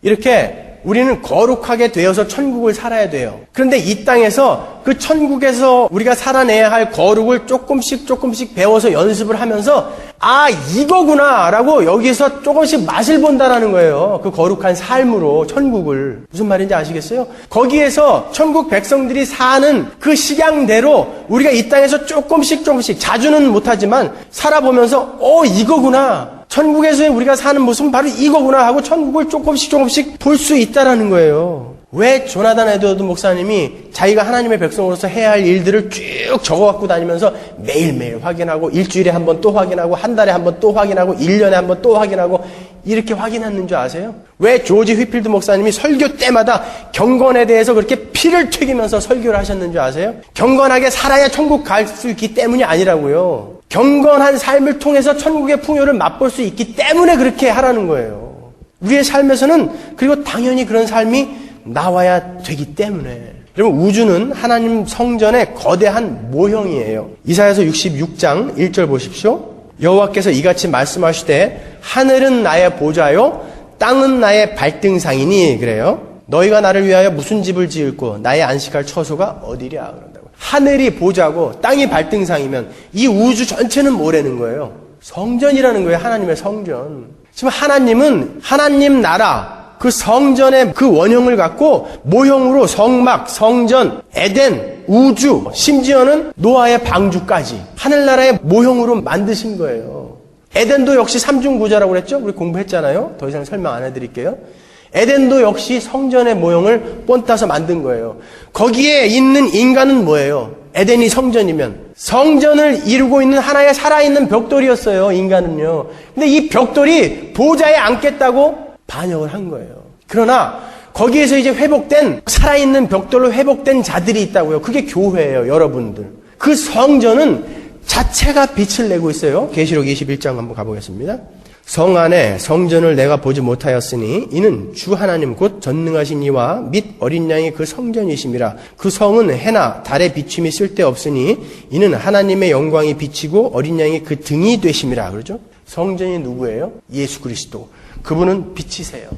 이렇게 우리는 거룩하게 되어서 천국을 살아야 돼요. 그런데 이 땅에서 그 천국에서 우리가 살아내야 할 거룩을 조금씩 배워서 연습을 하면서 아, 이거구나 라고 여기서 조금씩 맛을 본다라는 거예요. 그 거룩한 삶으로 천국을. 무슨 말인지 아시겠어요? 거기에서 천국 백성들이 사는 그 식양대로 우리가 이 땅에서 조금씩 자주는 못하지만 살아보면서 이거구나. 천국에서 우리가 사는 모습은 바로 이거구나 하고 천국을 조금씩 볼 수 있다라는 거예요. 왜 조나단 에드워드 목사님이 자기가 하나님의 백성으로서 해야 할 일들을 쭉 적어갖고 다니면서 매일매일 확인하고 일주일에 한 번 또 확인하고 한 달에 한 번 또 확인하고 1년에 한 번 또 확인하고 이렇게 확인했는 줄 아세요? 왜 조지 휘필드 목사님이 설교 때마다 경건에 대해서 그렇게 피를 튀기면서 설교를 하셨는 줄 아세요? 경건하게 살아야 천국 갈 수 있기 때문이 아니라고요. 경건한 삶을 통해서 천국의 풍요를 맛볼 수 있기 때문에 그렇게 하라는 거예요. 우리의 삶에서는 그리고 당연히 그런 삶이 나와야 되기 때문에. 여러분, 우주는 하나님 성전의 거대한 모형이에요. 이사야서 66장 1절 보십시오. 여호와께서 이같이 말씀하시되 하늘은 나의 보좌요 땅은 나의 발등상이니 그래요. 너희가 나를 위하여 무슨 집을 지을고 나의 안식할 처소가 어디랴 그런다고. 하늘이 보좌고 땅이 발등상이면 이 우주 전체는 뭐라는 거예요? 성전이라는 거예요. 하나님의 성전. 지금 하나님은 하나님 나라 그 성전의 그 원형을 갖고 모형으로 성막, 성전, 에덴, 우주, 심지어는 노아의 방주까지 하늘나라의 모형으로 만드신 거예요. 에덴도 역시 삼중구자라고 그랬죠? 우리 공부했잖아요. 더 이상 설명 안 해드릴게요. 에덴도 역시 성전의 모형을 본따서 만든 거예요. 거기에 있는 인간은 뭐예요? 에덴이 성전이면 성전을 이루고 있는 하나의 살아있는 벽돌이었어요. 인간은요. 근데 이 벽돌이 보좌에 앉겠다고 반역을 한 거예요. 그러나 거기에서 이제 회복된 살아있는 벽돌로 회복된 자들이 있다고요. 그게 교회예요. 여러분들. 그 성전은 자체가 빛을 내고 있어요. 계시록 21장 한번 가보겠습니다. 성 안에 성전을 내가 보지 못하였으니 이는 주 하나님 곧 전능하신 이와 및 어린 양이 그 성전이심이라. 그 성은 해나 달의 비춤이 쓸데없으니 이는 하나님의 영광이 비치고 어린 양이 그 등이 되심이라. 그러죠? 성전이 누구예요? 예수 그리스도. 그분은 빛이세요.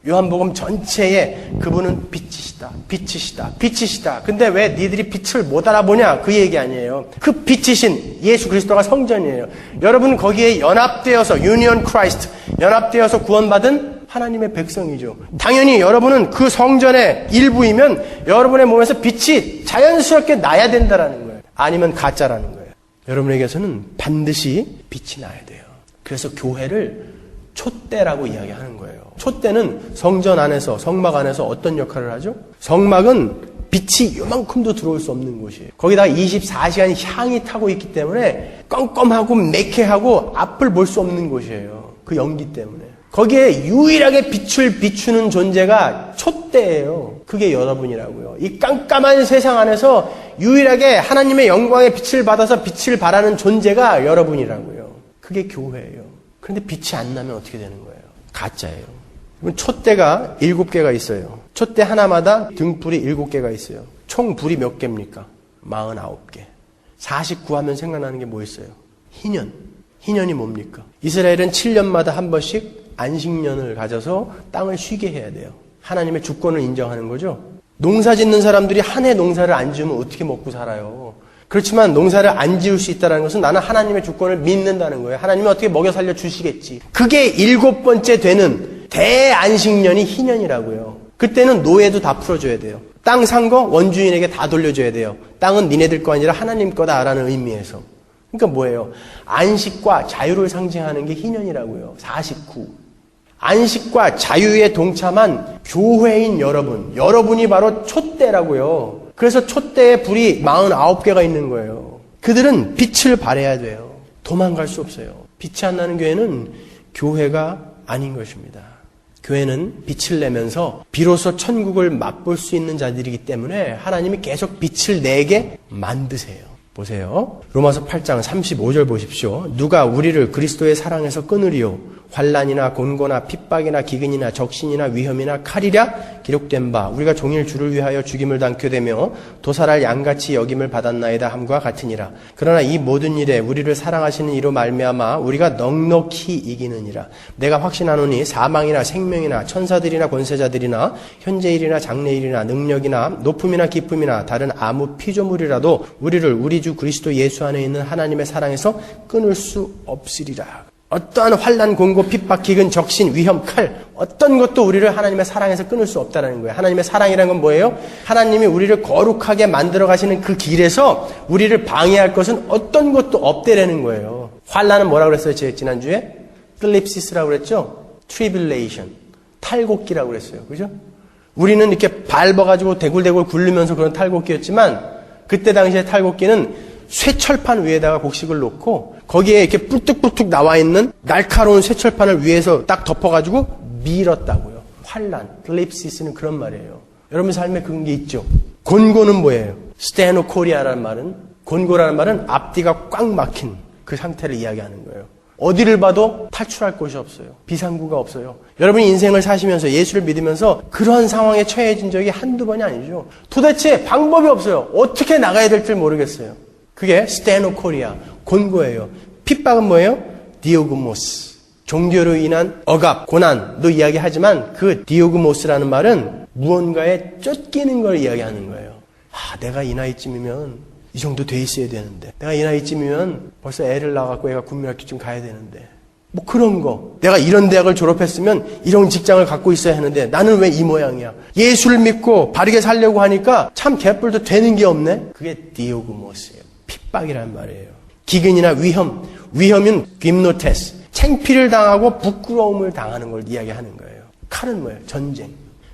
요한복음 전체에 그분은 빛이시다, 빛이시다, 빛이시다. 근데 왜 니들이 빛을 못 알아보냐? 그 얘기 아니에요. 그 빛이신 예수 그리스도가 성전이에요. 여러분 거기에 연합되어서 유니언 크라이스트, 연합되어서 구원받은 하나님의 백성이죠. 당연히 여러분은 그 성전의 일부이면 여러분의 몸에서 빛이 자연스럽게 나야 된다라는 거예요. 아니면 가짜라는 거예요. 여러분에게서는 반드시 빛이 나야 돼요. 그래서 교회를 촛대라고 이야기하는 거예요. 촛대는 성전 안에서, 성막 안에서 어떤 역할을 하죠? 성막은 빛이 요만큼도 들어올 수 없는 곳이에요. 거기다가 24시간 향이 타고 있기 때문에 껌껌하고 매캐하고 앞을 볼 수 없는 곳이에요. 그 연기 때문에. 거기에 유일하게 빛을 비추는 존재가 촛대예요. 그게 여러분이라고요. 이 깜깜한 세상 안에서 유일하게 하나님의 영광의 빛을 받아서 빛을 발하는 존재가 여러분이라고요. 그게 교회예요. 그런데 빛이 안 나면 어떻게 되는 거예요? 가짜예요. 촛대가 7개가 있어요. 촛대 하나마다 등불이 7개가 있어요. 총 불이 몇 개입니까? 49개. 49 하면 생각나는 게 뭐 있어요? 희년. 희년이 뭡니까? 이스라엘은 7년마다 한 번씩 안식년을 가져서 땅을 쉬게 해야 돼요. 하나님의 주권을 인정하는 거죠. 농사 짓는 사람들이 한 해 농사를 안 지으면 어떻게 먹고 살아요? 그렇지만 농사를 안 지을 수 있다는 것은 나는 하나님의 주권을 믿는다는 거예요. 하나님이 어떻게 먹여 살려 주시겠지. 그게 7번째 되는 대안식년이 희년이라고요. 그때는 노예도 다 풀어줘야 돼요. 땅 산 거 원주인에게 다 돌려줘야 돼요. 땅은 니네들 거 아니라 하나님 거다라는 의미에서. 그러니까 뭐예요? 안식과 자유를 상징하는 게 희년이라고요. 49. 안식과 자유에 동참한 교회인 여러분. 여러분이 바로 촛대라고요. 그래서 촛대에 불이 49개가 있는 거예요. 그들은 빛을 발해야 돼요. 도망갈 수 없어요. 빛이 안 나는 교회는 교회가 아닌 것입니다. 교회는 빛을 내면서 비로소 천국을 맛볼 수 있는 자들이기 때문에 하나님이 계속 빛을 내게 만드세요. 보세요. 로마서 8장 35절 보십시오. 누가 우리를 그리스도의 사랑에서 끊으리요? 환난이나 곤고나 핍박이나 기근이나 적신이나 위험이나 칼이랴 기록된 바 우리가 종일 주를 위하여 죽임을 당케 되며 도살할 양같이 여김을 받았나이다 함과 같으니라. 그러나 이 모든 일에 우리를 사랑하시는 이로 말미암아 우리가 넉넉히 이기느니라. 내가 확신하노니 사망이나 생명이나 천사들이나 권세자들이나 현재일이나 장래일이나 능력이나 높음이나 기쁨이나 다른 아무 피조물이라도 우리를 우리 주 그리스도 예수 안에 있는 하나님의 사랑에서 끊을 수 없으리라. 어떠한 환난, 공고, 핍박, 기근, 적신, 위험, 칼 어떤 것도 우리를 하나님의 사랑에서 끊을 수 없다는 거예요. 하나님의 사랑이라는 건 뭐예요? 하나님이 우리를 거룩하게 만들어 가시는 그 길에서 우리를 방해할 것은 어떤 것도 없대라는 거예요. 환난은 뭐라고 그랬어요? 지난주에? 클립시스라고 그랬죠? 트리빌레이션, 탈곡기라고 그랬어요. 그죠? 우리는 이렇게 밟아가지고 대굴대굴 굴르면서 그런 탈곡기였지만 그때 당시에 탈곡기는 쇠철판 위에다가 곡식을 놓고 거기에 이렇게 뿔뚝뿔뚝 나와 있는 날카로운 쇠철판을 위에서 딱 덮어가지고 밀었다고요. 환란, 글립시스는 그런 말이에요. 여러분 삶에 그런 게 있죠. 곤고는 뭐예요? 스테노코리아라는 말은, 곤고라는 말은 앞뒤가 꽉 막힌 그 상태를 이야기하는 거예요. 어디를 봐도 탈출할 곳이 없어요. 비상구가 없어요. 여러분이 인생을 사시면서 예수를 믿으면서 그런 상황에 처해진 적이 한두 번이 아니죠. 도대체 방법이 없어요. 어떻게 나가야 될지 모르겠어요. 그게 스테노코리아, 곤고예요. 핍박은 뭐예요? 디오그모스. 종교로 인한 억압, 고난도 이야기하지만 그 디오그모스라는 말은 무언가에 쫓기는 걸 이야기하는 거예요. 내가 이 나이쯤이면 이 정도 돼 있어야 되는데 내가 이 나이쯤이면 벌써 애를 낳아갖고 애가 국민학교쯤 가야 되는데 뭐 그런 거. 내가 이런 대학을 졸업했으면 이런 직장을 갖고 있어야 하는데 나는 왜 이 모양이야. 예수를 믿고 바르게 살려고 하니까 참 개뿔도 되는 게 없네. 그게 디오그모스예요. 핍박이란 말이에요. 기근이나 위험, 위험은 김노테스, 창피를 당하고 부끄러움을 당하는 걸 이야기하는 거예요. 칼은 뭐예요? 전쟁.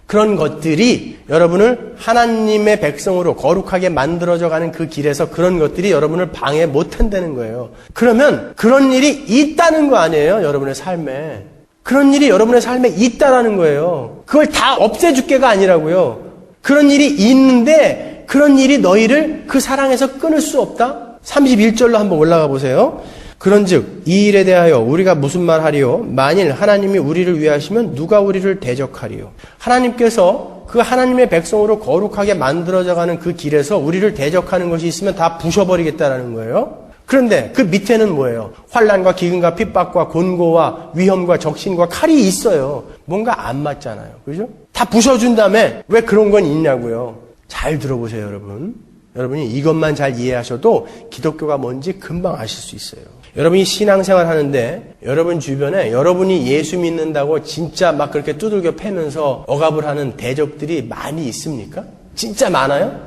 그런 것들이 여러분을 하나님의 백성으로 거룩하게 만들어져가는 그 길에서 그런 것들이 여러분을 방해 못한다는 거예요. 그러면 그런 일이 있다는 거 아니에요? 여러분의 삶에. 그런 일이 여러분의 삶에 있다라는 거예요. 그걸 다 없애줄게가 아니라고요. 그런 일이 있는데 그런 일이 너희를 그 사랑에서 끊을 수 없다? 31절로 한번 올라가 보세요. 그런즉 이 일에 대하여 우리가 무슨 말 하리요? 만일 하나님이 우리를 위하시면 누가 우리를 대적하리요? 하나님께서 그 하나님의 백성으로 거룩하게 만들어져가는 그 길에서 우리를 대적하는 것이 있으면 다 부셔버리겠다라는 거예요. 그런데 그 밑에는 뭐예요? 환난과 기근과 핍박과 곤고와 위험과 적신과 칼이 있어요. 뭔가 안 맞잖아요. 그죠? 다 부셔준 다음에 왜 그런 건 있냐고요. 잘 들어보세요, 여러분. 여러분이 이것만 잘 이해하셔도 기독교가 뭔지 금방 아실 수 있어요. 여러분이 신앙생활 하는데 여러분 주변에 여러분이 예수 믿는다고 진짜 막 그렇게 두들겨 패면서 억압을 하는 대적들이 많이 있습니까? 진짜 많아요?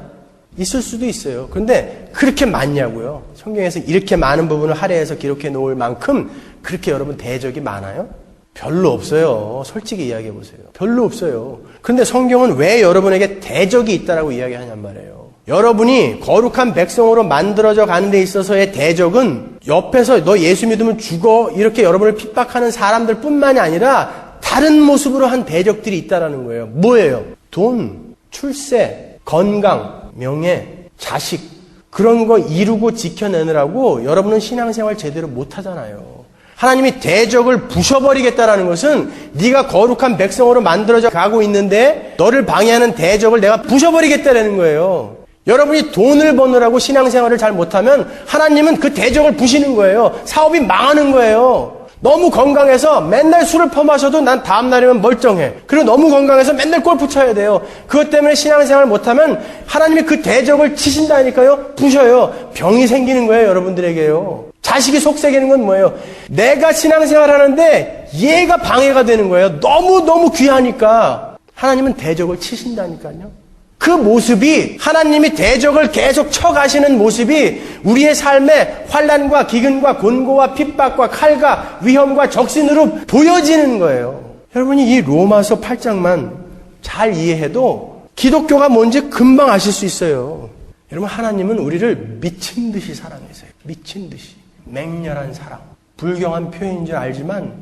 있을 수도 있어요. 그런데 그렇게 많냐고요? 성경에서 이렇게 많은 부분을 할애해서 기록해 놓을 만큼 그렇게 여러분 대적이 많아요? 별로 없어요. 솔직히 이야기해 보세요. 별로 없어요. 그런데 성경은 왜 여러분에게 대적이 있다라고 이야기하냔 말이에요. 여러분이 거룩한 백성으로 만들어져 가는 데 있어서의 대적은 옆에서 너 예수 믿으면 죽어 이렇게 여러분을 핍박하는 사람들 뿐만이 아니라 다른 모습으로 한 대적들이 있다라는 거예요. 뭐예요? 돈, 출세, 건강, 명예, 자식 그런 거 이루고 지켜내느라고 여러분은 신앙생활 제대로 못하잖아요. 하나님이 대적을 부셔버리겠다라는 것은 네가 거룩한 백성으로 만들어져 가고 있는데 너를 방해하는 대적을 내가 부셔버리겠다라는 거예요. 여러분이 돈을 버느라고 신앙생활을 잘 못하면 하나님은 그 대적을 부시는 거예요. 사업이 망하는 거예요. 너무 건강해서 맨날 술을 퍼마셔도 난 다음 날이면 멀쩡해. 그리고 너무 건강해서 맨날 골프 쳐야 돼요. 그것 때문에 신앙생활을 못하면 하나님이 그 대적을 치신다니까요. 부셔요. 병이 생기는 거예요. 여러분들에게요. 자식이 속썩이는 건 뭐예요? 내가 신앙생활 하는데 얘가 방해가 되는 거예요. 너무너무 귀하니까 하나님은 대적을 치신다니까요. 그 모습이 하나님이 대적을 계속 쳐가시는 모습이 우리의 삶에 환난과 기근과 곤고와 핍박과 칼과 위험과 적신으로 보여지는 거예요. 여러분이 이 로마서 8장만 잘 이해해도 기독교가 뭔지 금방 아실 수 있어요. 여러분 하나님은 우리를 미친 듯이 사랑하세요. 미친 듯이. 맹렬한 사랑. 불경한 표현인 줄 알지만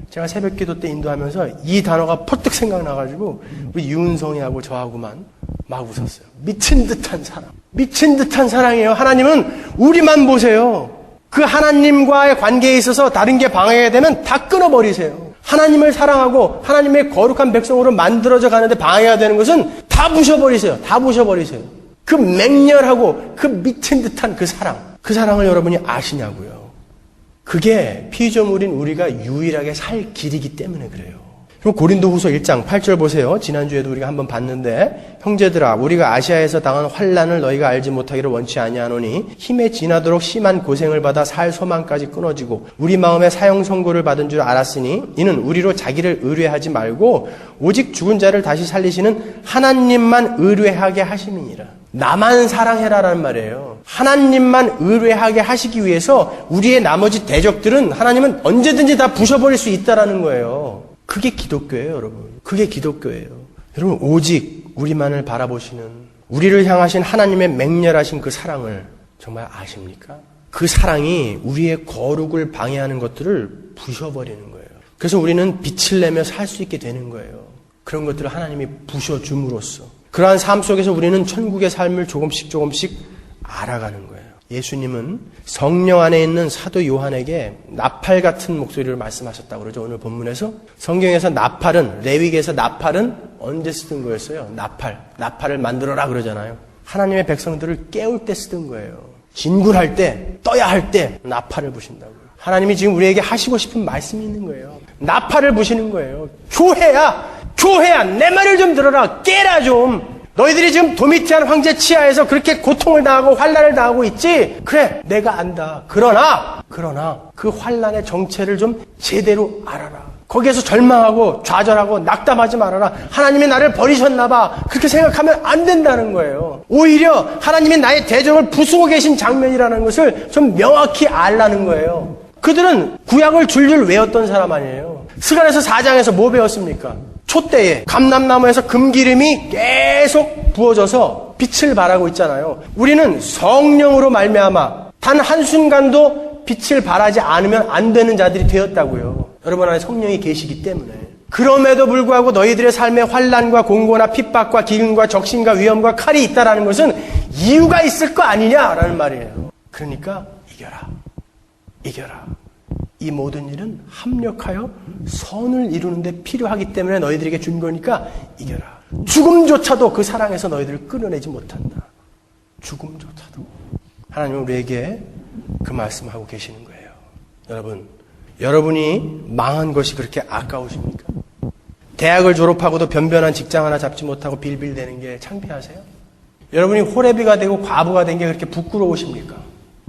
제가 새벽기도 때 인도하면서 이 단어가 퍼뜩 생각나가지고 우리 유은성이하고 저하고만 막 웃었어요. 미친 듯한 사랑. 미친 듯한 사랑이에요. 하나님은 우리만 보세요. 그 하나님과의 관계에 있어서 다른 게 방해가 되면 다 끊어버리세요. 하나님을 사랑하고 하나님의 거룩한 백성으로 만들어져 가는데 방해가 되는 것은 다 부셔버리세요. 다 부셔버리세요. 그 맹렬하고 그 미친 듯한 그 사랑. 그 사랑을 여러분이 아시냐고요. 그게 피조물인 우리가 유일하게 살 길이기 때문에 그래요. 그럼 고린도후서 1장 8절 보세요. 지난주에도 우리가 한번 봤는데 형제들아 우리가 아시아에서 당한 환난을 너희가 알지 못하기를 원치 아니하노니 힘에 지나도록 심한 고생을 받아 살 소망까지 끊어지고 우리 마음에 사형 선고를 받은 줄 알았으니 이는 우리로 자기를 의뢰하지 말고 오직 죽은 자를 다시 살리시는 하나님만 의뢰하게 하심이니라. 나만 사랑해라라는 말이에요. 하나님만 의뢰하게 하시기 위해서 우리의 나머지 대적들은 하나님은 언제든지 다 부셔버릴 수 있다라는 거예요. 그게 기독교예요, 여러분. 그게 기독교예요. 여러분, 오직 우리만을 바라보시는 우리를 향하신 하나님의 맹렬하신 그 사랑을 정말 아십니까? 그 사랑이 우리의 거룩을 방해하는 것들을 부셔버리는 거예요. 그래서 우리는 빛을 내며 살 수 있게 되는 거예요. 그런 것들을 하나님이 부셔줌으로써 그러한 삶 속에서 우리는 천국의 삶을 조금씩 알아가는 거예요. 예수님은 성령 안에 있는 사도 요한에게 나팔 같은 목소리를 말씀하셨다고 그러죠. 오늘 본문에서 성경에서 나팔은 레위기에서 나팔은 언제 쓰던 거였어요? 나팔을 만들어라 그러잖아요. 하나님의 백성들을 깨울 때 쓰던 거예요. 진굴할 때, 떠야 할 때 나팔을 부신다고요. 하나님이 지금 우리에게 하시고 싶은 말씀이 있는 거예요. 나팔을 부시는 거예요. 교회야 내 말을 좀 들어라. 깨라 좀. 너희들이 지금 도미티안 황제 치하에서 그렇게 고통을 당하고 환난을 당하고 있지? 그래, 내가 안다. 그러나 그 환난의 정체를 좀 제대로 알아라. 거기에서 절망하고 좌절하고 낙담하지 말아라. 하나님이 나를 버리셨나 봐. 그렇게 생각하면 안 된다는 거예요. 오히려 하나님이 나의 대적을 부수고 계신 장면이라는 것을 좀 명확히 알라는 거예요. 그들은 구약을 줄줄 외웠던 사람 아니에요. 스가랴서 4장에서 뭐 배웠습니까? 촛대에 감람나무에서 금기름이 계속 부어져서 빛을 발하고 있잖아요. 우리는 성령으로 말미암아 단 한순간도 빛을 발하지 않으면 안 되는 자들이 되었다고요. 여러분 안에 성령이 계시기 때문에. 그럼에도 불구하고 너희들의 삶에 환난과 공고나 핍박과 기근과 적신과 위험과 칼이 있다라는 것은 이유가 있을 거 아니냐라는 말이에요. 그러니까 이겨라. 이 모든 일은 합력하여 선을 이루는 데 필요하기 때문에 너희들에게 준 거니까 이겨라. 죽음조차도 그 사랑에서 너희들을 끊어내지 못한다. 죽음조차도. 하나님은 우리에게 그 말씀하고 계시는 거예요. 여러분, 여러분이 망한 것이 그렇게 아까우십니까? 대학을 졸업하고도 변변한 직장 하나 잡지 못하고 빌빌대는 게 창피하세요? 여러분이 호레비가 되고 과부가 된 게 그렇게 부끄러우십니까?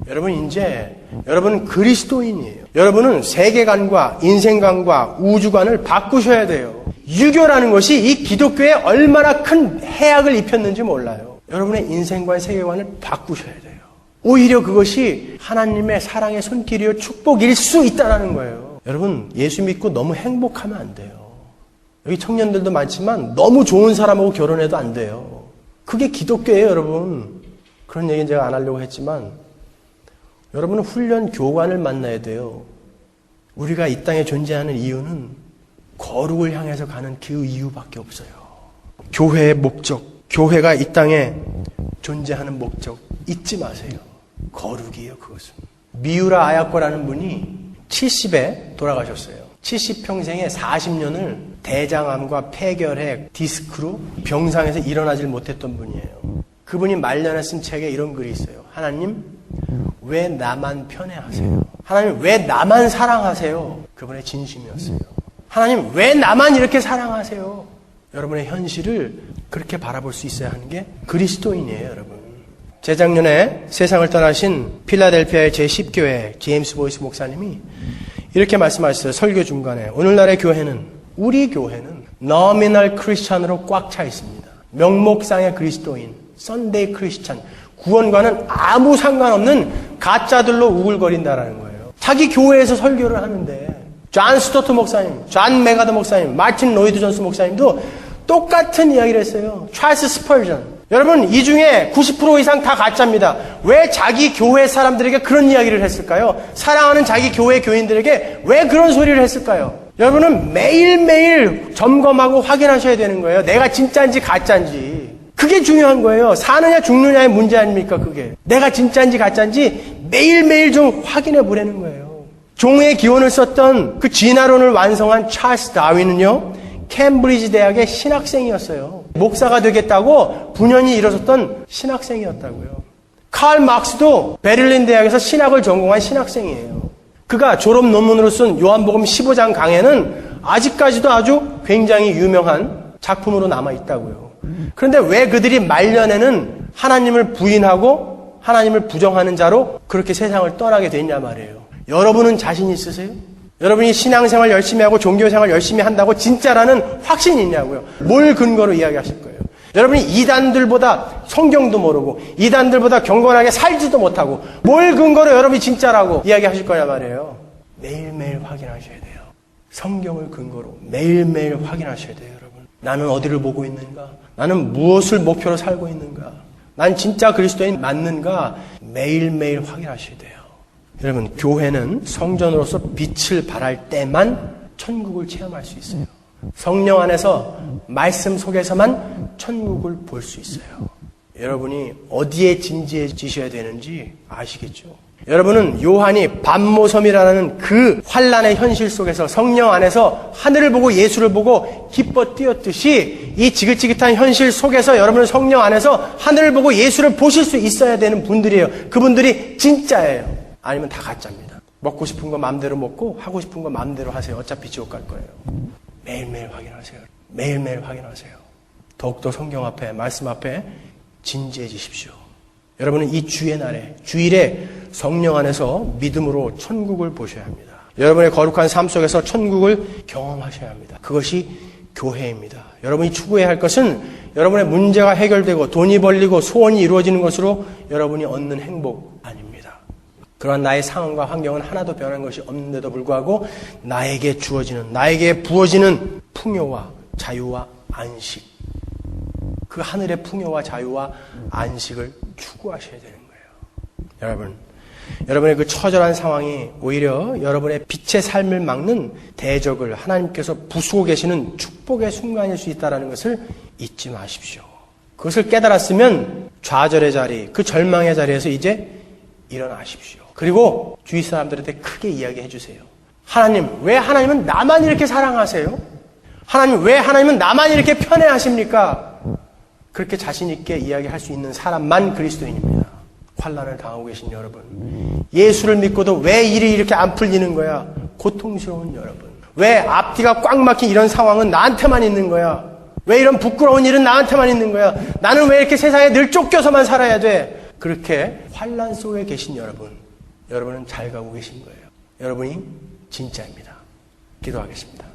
여러분, 이제 여러분은 그리스도인이에요. 여러분은 세계관과 인생관과 우주관을 바꾸셔야 돼요. 유교라는 것이 이 기독교에 얼마나 큰 해악을 입혔는지 몰라요. 여러분의 인생관, 세계관을 바꾸셔야 돼요. 오히려 그것이 하나님의 사랑의 손길이요 축복일 수 있다는 거예요. 여러분, 예수 믿고 너무 행복하면 안 돼요. 여기 청년들도 많지만 너무 좋은 사람하고 결혼해도 안 돼요. 그게 기독교예요, 여러분. 그런 얘기는 제가 안 하려고 했지만 여러분은 훈련 교관을 만나야 돼요. 우리가 이 땅에 존재하는 이유는 거룩을 향해서 가는 그 이유밖에 없어요. 교회의 목적, 교회가 이 땅에 존재하는 목적 잊지 마세요. 거룩이에요, 그것은. 미우라 아야코라는 분이 70에 돌아가셨어요. 70평생에 40년을 대장암과 폐결핵, 디스크로 병상에서 일어나질 못했던 분이에요. 그분이 말년에 쓴 책에 이런 글이 있어요. 하나님, 왜 나만 편애하세요? 하나님, 왜 나만 사랑하세요? 그분의 진심이었어요. 하나님, 왜 나만 이렇게 사랑하세요? 여러분의 현실을 그렇게 바라볼 수 있어야 하는 게 그리스도인이에요, 여러분. 재작년에 세상을 떠나신 필라델피아의 제10교회 제임스 보이스 목사님이 이렇게 말씀하셨어요. 설교 중간에. 오늘날의 교회는, 우리 교회는 nominal 크리스찬으로 꽉 차 있습니다. 명목상의 그리스도인, 썬데이 크리스찬, 구원과는 아무 상관없는 가짜들로 우글거린다라는 거예요. 자기 교회에서 설교를 하는데 존 스토트 목사님, 존 메가더 목사님, 마틴 로이드 존스 목사님도 똑같은 이야기를 했어요. 찰스 스펄전. 여러분, 이 중에 90% 이상 다 가짜입니다. 왜 자기 교회 사람들에게 그런 이야기를 했을까요? 사랑하는 자기 교회 교인들에게 왜 그런 소리를 했을까요? 여러분은 매일매일 점검하고 확인하셔야 되는 거예요. 내가 진짜인지 가짜인지. 그게 중요한 거예요. 사느냐 죽느냐의 문제 아닙니까, 그게. 내가 진짜인지 가짜인지 매일매일 좀 확인해 보라는 거예요. 종의 기원을 썼던 그 진화론을 완성한 찰스 다윈은요, 캠브리지 대학의 신학생이었어요. 목사가 되겠다고 분연히 일어섰던 신학생이었다고요. 칼 막스도 베를린 대학에서 신학을 전공한 신학생이에요. 그가 졸업 논문으로 쓴 요한복음 15장 강해는 아직까지도 아주 굉장히 유명한 작품으로 남아있다고요. 그런데 왜 그들이 말년에는 하나님을 부인하고 하나님을 부정하는 자로 그렇게 세상을 떠나게 됐냐 말이에요. 여러분은 자신 있으세요? 여러분이 신앙생활 열심히 하고 종교생활 열심히 한다고 진짜라는 확신이 있냐고요. 뭘 근거로 이야기하실 거예요? 여러분이 이단들보다 성경도 모르고 이단들보다 경건하게 살지도 못하고 뭘 근거로 여러분이 진짜라고 이야기하실 거냐 말이에요. 매일매일 확인하셔야 돼요. 성경을 근거로 매일매일 확인하셔야 돼요, 여러분. 나는 어디를 보고 있는가? 나는 무엇을 목표로 살고 있는가? 난 진짜 그리스도인 맞는가? 매일매일 확인하셔야 돼요. 여러분, 교회는 성전으로서 빛을 발할 때만 천국을 체험할 수 있어요. 성령 안에서 말씀 속에서만 천국을 볼 수 있어요. 여러분이 어디에 진지해지셔야 되는지 아시겠죠? 여러분은 요한이 밤모섬이라는 그 환란의 현실 속에서 성령 안에서 하늘을 보고 예수를 보고 기뻐 뛰었듯이 이 지긋지긋한 현실 속에서 여러분은 성령 안에서 하늘을 보고 예수를 보실 수 있어야 되는 분들이에요. 그분들이 진짜예요. 아니면 다 가짜입니다. 먹고 싶은 거 마음대로 먹고 하고 싶은 거 마음대로 하세요. 어차피 지옥 갈 거예요. 매일매일 확인하세요. 매일매일 확인하세요. 더욱더 성경 앞에, 말씀 앞에 진지해지십시오. 여러분은 이 주의 날에, 주일에 성령 안에서 믿음으로 천국을 보셔야 합니다. 여러분의 거룩한 삶 속에서 천국을 경험하셔야 합니다. 그것이 교회입니다. 여러분이 추구해야 할 것은 여러분의 문제가 해결되고 돈이 벌리고 소원이 이루어지는 것으로 여러분이 얻는 행복 아닙니다. 그러한 나의 상황과 환경은 하나도 변한 것이 없는데도 불구하고 나에게 주어지는, 나에게 부어지는 풍요와 자유와 안식, 그 하늘의 풍요와 자유와 안식을 추구하셔야 되는 거예요. 여러분의 그 처절한 상황이 오히려 여러분의 빛의 삶을 막는 대적을 하나님께서 부수고 계시는 축복의 순간일 수 있다는 것을 잊지 마십시오. 그것을 깨달았으면 좌절의 자리, 그 절망의 자리에서 이제 일어나십시오. 그리고 주위 사람들한테 크게 이야기해 주세요. 하나님, 왜 하나님은 나만 이렇게 사랑하세요? 하나님, 왜 하나님은 나만 이렇게 편애하십니까? 그렇게 자신 있게 이야기할 수 있는 사람만 그리스도인입니다. 환난을 당하고 계신 여러분, 예수를 믿고도 왜 일이 이렇게 안 풀리는 거야? 고통스러운 여러분, 왜 앞뒤가 꽉 막힌 이런 상황은 나한테만 있는 거야? 왜 이런 부끄러운 일은 나한테만 있는 거야? 나는 왜 이렇게 세상에 늘 쫓겨서만 살아야 돼? 그렇게 환난 속에 계신 여러분, 여러분은 잘 가고 계신 거예요. 여러분이 진짜입니다. 기도하겠습니다.